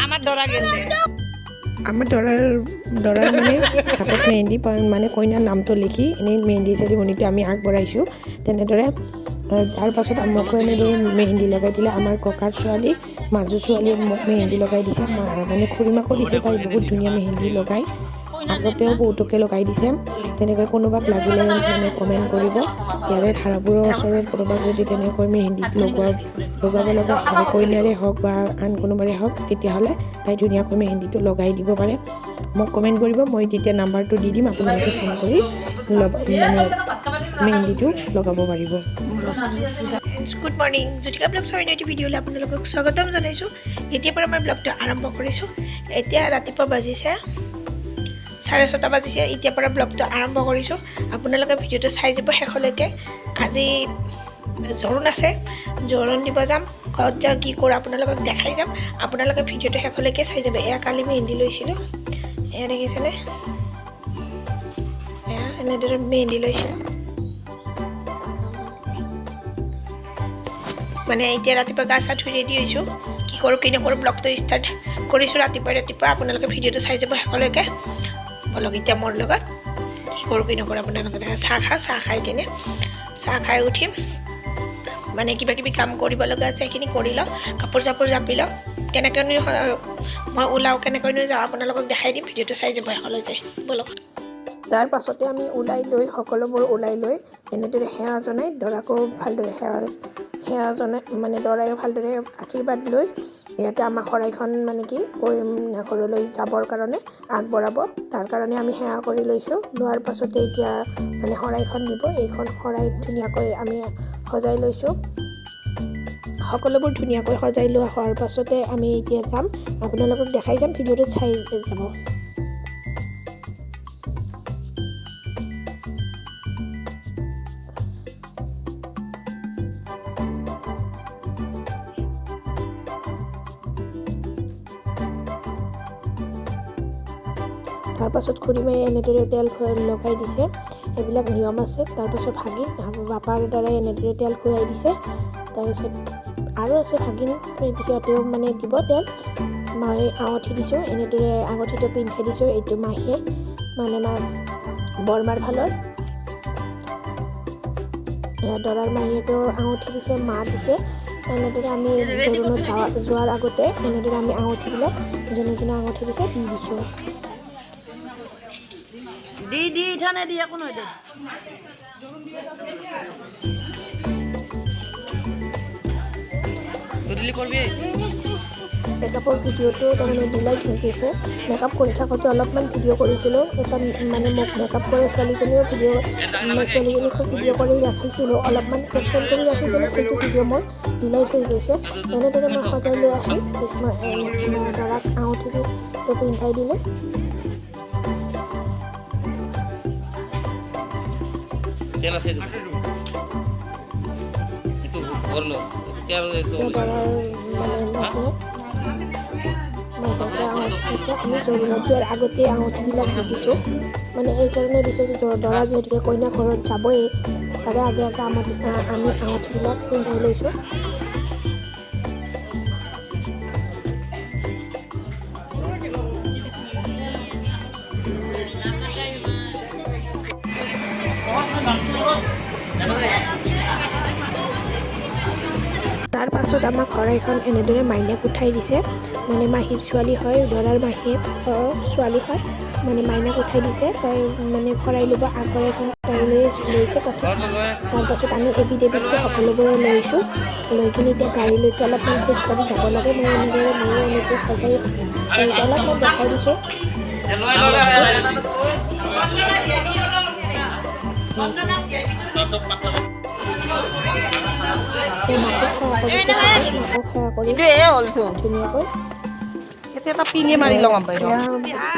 আমাৰ ডৰা গেলে আমাৰ দৰাৰ মানে হাতত মেহেন্দি মানে কইনাৰ নামটো লিখি এনেই মেহেন্দি চেৰিমনিটো আমি আগবঢ়াইছোঁ তেনেদৰে তাৰ পাছত মোকো এনেদৰে মেহেন্দি লগাই দিলে আমাৰ ককাৰ ছোৱালী মাজু ছোৱালীয়ে মোক মেহেন্দি লগাই দিছে মানে খুৰীমাকো দিছে তাই বহুত ধুনীয়া মেহেন্দি লগাই আগতেও বহুতকে লগাই দিছে তেনেকৈ কোনোবাক লাগিলে মানে কমেণ্ট কৰিব ইয়াৰে ধাৰাপুৰৰ ওচৰত কোনোবাক যদি তেনেকৈ মেহেন্দিত লগাব লগা হয় কইনাৰে হওক বা আন কোনোবাৰে হওক তেতিয়াহ'লে তাই ধুনীয়াকৈ মেহেন্দিটো লগাই দিব পাৰে মোক কমেণ্ট কৰিব মই তেতিয়া নাম্বাৰটো দি দিম আপোনালোকে ফোন কৰি মানে মেহেন্দিটো লগাব পাৰিব গুড মৰ্নিং জুতিকা ব্লগছৰ এটি ভিডিঅ'লৈ আপোনালোকক স্বাগতম জনাইছোঁ এতিয়াৰ পৰা মই ব্লগটো আৰম্ভ কৰিছোঁ এতিয়া ৰাতিপুৱা বাজিছে 6:30 বাজিছে এতিয়াৰ পৰা ব্লগটো আৰম্ভ কৰিছোঁ আপোনালোকে ভিডিঅ'টো চাই যাব শেষলৈকে আজি জৰুন আছে জৰুন দিব যাম ঘৰত যাওঁ কি কৰোঁ আপোনালোকক দেখাই যাম আপোনালোকে ভিডিঅ'টো শেষলৈকে চাই যাব এয়া কালি মেহেন্দি লৈছিলোঁ এয়া দেখিছেনে এয়া এনেদৰে মেহেন্দি লৈছিলোঁ মানে এতিয়া ৰাতিপুৱা গা চা ধুই ৰেডি হৈছোঁ কি কৰোঁ কি নকৰোঁ ব্লগটো ষ্টাৰ্ট কৰিছোঁ ৰাতিপুৱা আপোনালোকে ভিডিঅ'টো চাই যাব শেষলৈকে বলক এতিয়া মোৰ লগত কি কৰোঁ কি নকৰোঁ আপোনালোকে দেখা চাহ খাই কিনে চাহ খাই উঠিম মানে কিবা কিবি কাম কৰিব লগা আছে সেইখিনি কৰি লওঁ কাপোৰ চাপোৰ জাপি লওঁ কেনেকৈ মই ওলাওঁ কেনেকৈ যাওঁ আপোনালোকক দেখাই দিম ভিডিঅ'টো চাই যাব শেষলৈকে বলক তাৰ পাছতে আমি সকলোবোৰ ওলাই লৈ এনেদৰে সেৱা জনাই দৰাকো ভালদৰে সেৱা জনাই মানে দৰায়ো ভালদৰে আশীৰ্বাদ লৈ ইয়াতে আমাৰ শৰাইখন মানে কি ঘৰলৈ যাবৰ কাৰণে আগবঢ়াব তাৰ কাৰণে আমি সেৱা কৰি লৈছোঁ লোৱাৰ পাছতে এতিয়া মানে শৰাইখন দিব এইখন শৰাই ধুনীয়াকৈ আমি সজাই লৈছোঁ সকলোবোৰ ধুনীয়াকৈ সজাই লোৱা হোৱাৰ পাছতে আমি এতিয়া যাম আপোনালোকক দেখাই যাম ভিডিঅ'টোত চাই যাব তাৰপাছত খুৰীমাই এনেদৰে তেল লগাই দিছে এইবিলাক নিয়ম আছে তাৰপাছত ভাগিন বাপাৰ দ্বাৰাই এনেদৰে তেল খুৱাই দিছে তাৰপিছত আৰু আছে ভাগিন সিহঁতেও মানে দিব তেল মই আঙুঠি দিছোঁ এনেদৰে আঙুঠিটো পিন্ধাই দিছোঁ এইটো মাহীয়ে মানে বৰমাৰ ফালৰ দৰাৰ মাহীয়েতো আঙুঠি দিছে মা দিছে এনেদৰে আমি জৰুনত যোৱাৰ আগতে এনেদৰে আমি আঙুঠিবিলাক যোনে যোনে আঙুঠি দিছে দি দিছোঁ দি ইঠানে দি একো নহয় দে গধূলি কৰবি মেকআপৰ ভিডিঅ'টো তাৰমানে ডিলাইট হৈ গৈছে মেকআপ কৰি থাকোঁতে অলপমান ভিডিঅ' কৰিছিলোঁ এটা মানে মোক মেকআপ কৰে ছোৱালীজনীও ছোৱালীজনীকো ভিডিঅ' কৰি ৰাখিছিলোঁ অলপমান কেপচাৰ কৰি ৰাখিছিলোঁ সেইটো ভিডিঅ' মোৰ ডিলাইট হৈ গৈছে এনেদৰে মই সজাই লৈ আহি দৰাক আঙুঠিটো পিন্ধাই দিলোঁ তেল আছে একটু কৰলো আমি জৰুৰত যোৱাৰ আগতে আঙুঠিবিলাক দি দিছোঁ মানে এইকাৰণে দিছোঁ যে দৰা যিহেতুকে কইনা ঘৰত যাবই তাৰে আগে আমি আঙুঠিবিলাক পিন্ধাই লৈছোঁ তাৰ পাছত আমাৰ শৰাইখন এনেদৰে মাইনাক উঠাই দিছে মানে মাহীৰ ছোৱালী হয় দৰাৰ মাহীৰ ছোৱালী হয় মানে মাইনাক উঠাই দিছে তাই মানে শৰাই ল'ব শৰাইখন তাই লৈছে প্ৰথম তাৰ পাছত আমি এবিধ সকলোবোৰে লৈছোঁ লৈ কিনি এতিয়া গাড়ীলৈকে অলপমান খোজকাঢ়ি যাব লাগে মই এনেদৰে ময়ো এনেকৈ সজাই অলপমান দেখাই দিছোঁ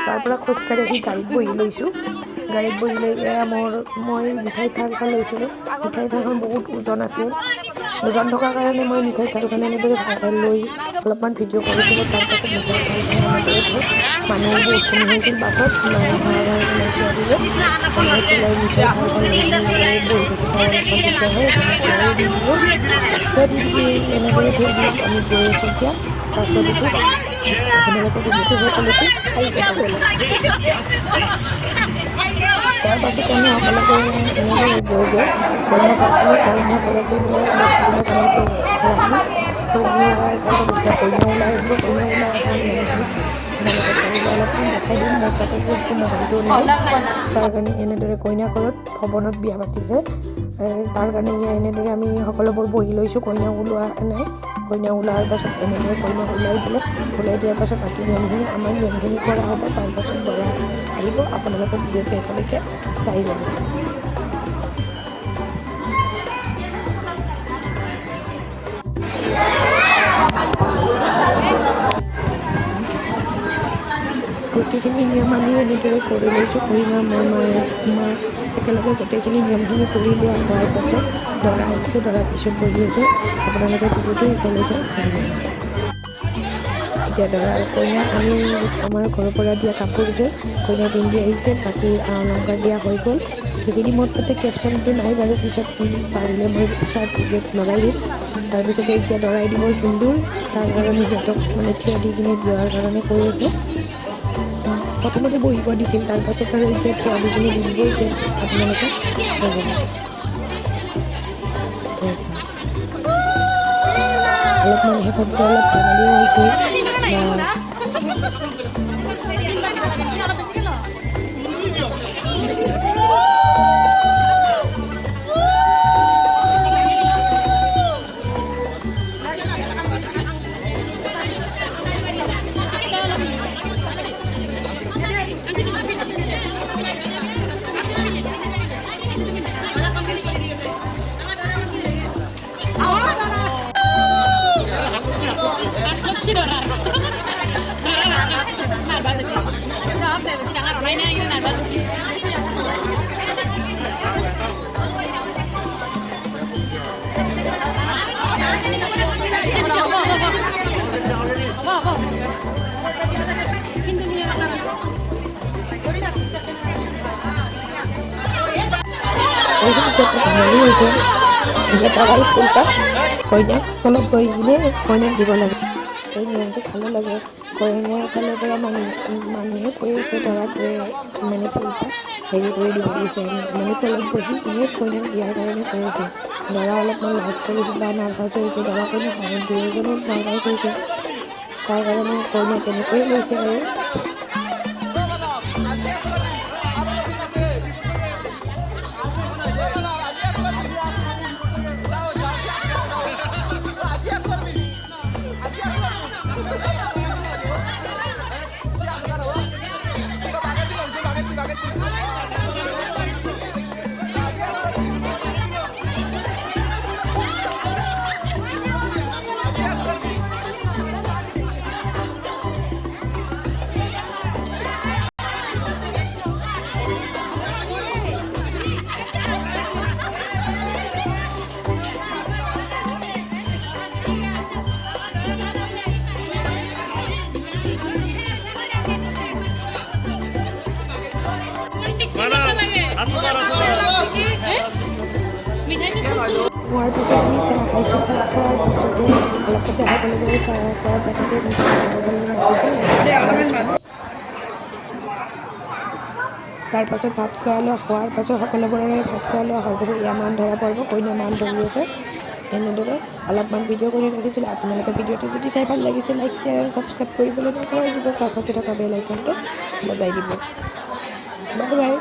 তাৰ পৰা খোজকাঢ়ি আহি গাড়ীত বহি লৈছোঁ গাড়ীত বহি লৈ মই মিঠাই থালখন লৈছিলোঁ মিঠাই থালখন বহুত ওজন আছিল ওজন থকাৰ কাৰণে মই মিঠাই থালখন এনেদৰে লৈ অলপমান ভিডিঅ' কৰিছিলোঁ। তাৰপাছত মানুহ বহুতখিনি হৈছিল। বাছত থিয় দিলে মিঠাই বহি থাকিব অলপমান দিগদাৰ হয়, থিয় দি দিলোঁ। থিয় দি এনেদৰে থৈ দি আমি গৈ আছোঁ এতিয়া বাছত উঠি। আপোনালোকে ভিডিঅ'টো সকলোকে চাই যাব গ'লে। তাৰ পাছত আমি সকলোকে এনেদৰে গৈ কইনাগৰাকীবিলাক বস্তুবিলাক আমি ৰাখি থৈ দিয়াৰ পাছত এতিয়া কইনা ওলাই আহিব। কইনা ওলাই অহাৰ মানুহখিনি আপোনালোকে পাৰিলে অলপমান দেখাই দিম। মোৰ তাতে যিহেতু মোবাইলটো নাই, তাৰ কাৰণে এনেদৰে কইনা ঘৰত ভৱনত বিয়া পাতিছে। তাৰ কাৰণে এনেদৰে আমি সকলোবোৰ বহি লৈছোঁ। কইনা ওলোৱা নাই। কইনা ওলোৱাৰ পাছত এনেদৰে কইনা ওলাই দিলে। ওলাই দিয়াৰ পাছত বাকী নিয়মখিনি আমাৰ নিয়মখিনি কৰা হ'ব। তাৰপাছত দৰা আহিব। আপোনালোকে ভিডিঅ'টো একেলগে চাই যাব। গোটেইখিনি নিয়ম আমি এনেদৰে কৰি লৈছোঁ। কইনা মা একেলগে গোটেইখিনি নিয়মখিনি কৰি লোৱা হোৱাৰ পাছত দৰা আহিছে। দৰাৰ পিছত বহি আছে। আপোনালোকে ভিডিঅ'টো একেলগে চাই যাব। এতিয়া দৰা কইনাক আমি আমাৰ ঘৰৰ পৰা দিয়া কাপোৰযোৰ কইনা পিন্ধি আহিছে। বাকী অলংকাৰ দিয়া হৈ গ'ল। সেইখিনি মোৰ তাতে কেপশ্যনটো নাই বাৰু, পিছত পাৰিলে মই পিছত ভিডিঅ'ত লগাই দিম। তাৰপিছতে এতিয়া দৰাই দিব সিন্দুৰ। তাৰ কাৰণে সিহঁতক মানে থিয় দি কিনে দিয়াৰ কাৰণে কৈ আছে। প্ৰথমতে বহিব দিছিল, তাৰপাছত আৰু এতিয়া থিয় দি কিনে দি দিব। এতিয়া আপোনালোকে চাই যাব। অলপমান শেষতকৈ অলপ ধেমালিও হৈছে। ধেমালি হৈছে যে দৰাই ফুলটা কইনাক তলত বহি কিনে কইনাক দিব লাগে। এই নিয়মটো ভালো লাগে। কইনাৰ ফালৰ পৰা মানুহে কৈ আছে দৰাক যে মানে ফুলটা হেৰি কৰি দিব দিছে, মানে তলত বহি কিনে কইনাক দিয়াৰ কাৰণে কৈ আছে। দৰা অলপমান লাজ কৰিছে বা নাৰ্ভাছ হৈছে। দৰা কইনা দুয়োজনে নাৰ্ভাছ হৈছে। তাৰ কাৰণে কইনাই তেনেকৈয়ে লৈছে আৰু। খোৱাৰ পিছত আমি চাহ খাইছোঁ। চাহ খোৱাৰ পিছতে অলপ পিছত সকলোৰে চাহ খোৱাৰ পাছতে তাৰপাছত ভাত খোৱা লোৱা হোৱাৰ পাছত সকলোবোৰৰে ভাত খোৱা লোৱা হোৱাৰ পাছত ইয়াৰ মান ধৰা পৰিব। কইনা মান ধৰি আছে। এনেদৰে অলপমান ভিডিঅ' কৰি ৰাখিছিলোঁ। আপোনালোকে ভিডিঅ'টো যদি চাই ভাল লাগিছে লাইক শ্বেয়াৰ এণ্ড ছাবস্ক্ৰাইব কৰিবলৈ নকৰিব। কাষতে থকা বেল আইকনটো বজাই দিব। Bye bye.